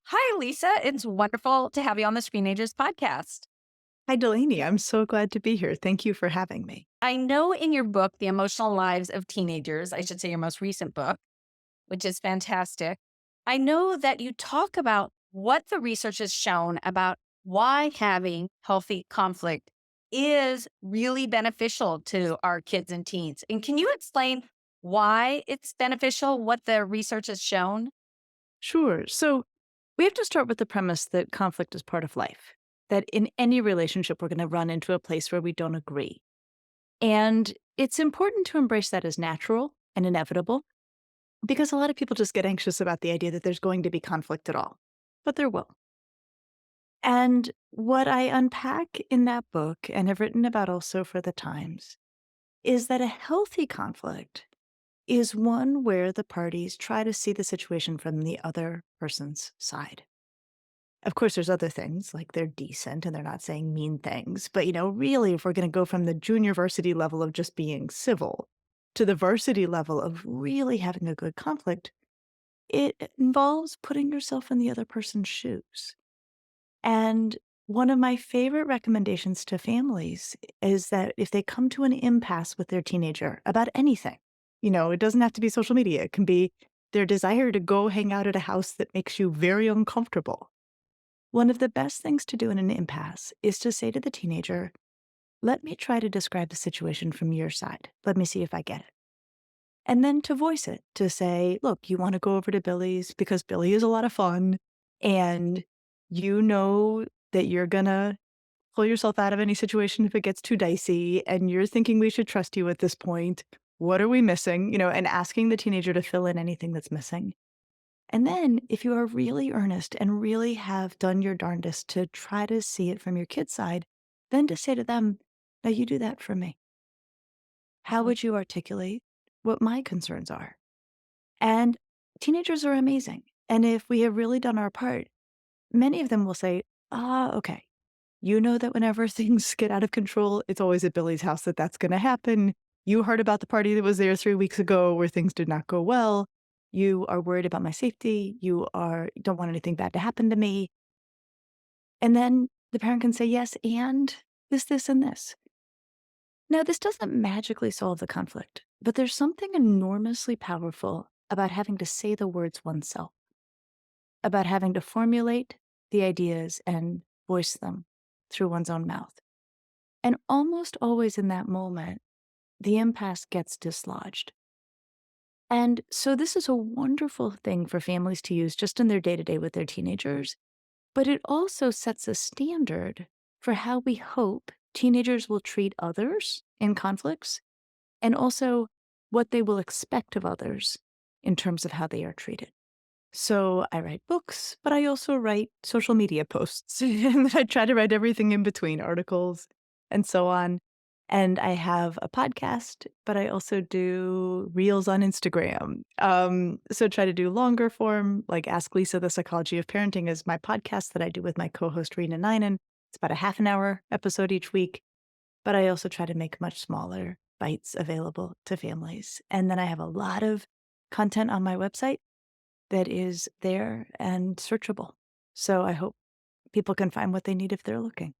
Hi, Lisa. It's wonderful to have you on the Screenagers Podcast. Hi, Delaney. I'm so glad to be here. Thank you for having me. I know in your book, The Emotional Lives of Teenagers, I should say your most recent book, which is fantastic. I know that you talk about what the research has shown about why having healthy conflict is really beneficial to our kids and teens. And can you explain why it's beneficial, what the research has shown? Sure. So we have to start with the premise that conflict is part of life, that in any relationship, we're going to run into a place where we don't agree. And it's important to embrace that as natural and inevitable because a lot of people just get anxious about the idea that there's going to be conflict at all, but there will. And what I unpack in that book and have written about also for the Times is that a healthy conflict is one where the parties try to see the situation from the other person's side. Of course, there's other things like they're decent and they're not saying mean things. But, really, if we're going to go from the junior varsity level of just being civil to the varsity level of really having a good conflict, it involves putting yourself in the other person's shoes. And one of my favorite recommendations to families is that if they come to an impasse with their teenager about anything, it doesn't have to be social media. It can be their desire to go hang out at a house that makes you very uncomfortable. One of the best things to do in an impasse is to say to the teenager, let me try to describe the situation from your side. Let me see if I get it. And then to voice it, to say, look, you want to go over to Billy's because Billy is a lot of fun. And you know that you're going to pull yourself out of any situation if it gets too dicey. And you're thinking we should trust you at this point. What are we missing? And asking the teenager to fill in anything that's missing. And then, if you are really earnest and really have done your darndest to try to see it from your kid's side, then to say to them, now you do that for me. How would you articulate what my concerns are? And teenagers are amazing. And if we have really done our part, many of them will say, okay. You know that whenever things get out of control, it's always at Billy's house that's going to happen. You heard about the party that was there 3 weeks ago where things did not go well. You are worried about my safety. Don't want anything bad to happen to me. And then the parent can say, yes, and this, and this. Now, this doesn't magically solve the conflict, but there's something enormously powerful about having to say the words oneself, about having to formulate the ideas and voice them through one's own mouth. And almost always in that moment, the impasse gets dislodged. And so this is a wonderful thing for families to use just in their day to day with their teenagers. But it also sets a standard for how we hope teenagers will treat others in conflicts and also what they will expect of others in terms of how they are treated. So I write books, but I also write social media posts. And I try to write everything in between, articles and so on. And I have a podcast, but I also do reels on Instagram. So try to do longer form, like Ask Lisa, the Psychology of Parenting is my podcast that I do with my co-host Rena Ninen. It's about a half an hour episode each week, but I also try to make much smaller bites available to families. And then I have a lot of content on my website that is there and searchable. So I hope people can find what they need if they're looking.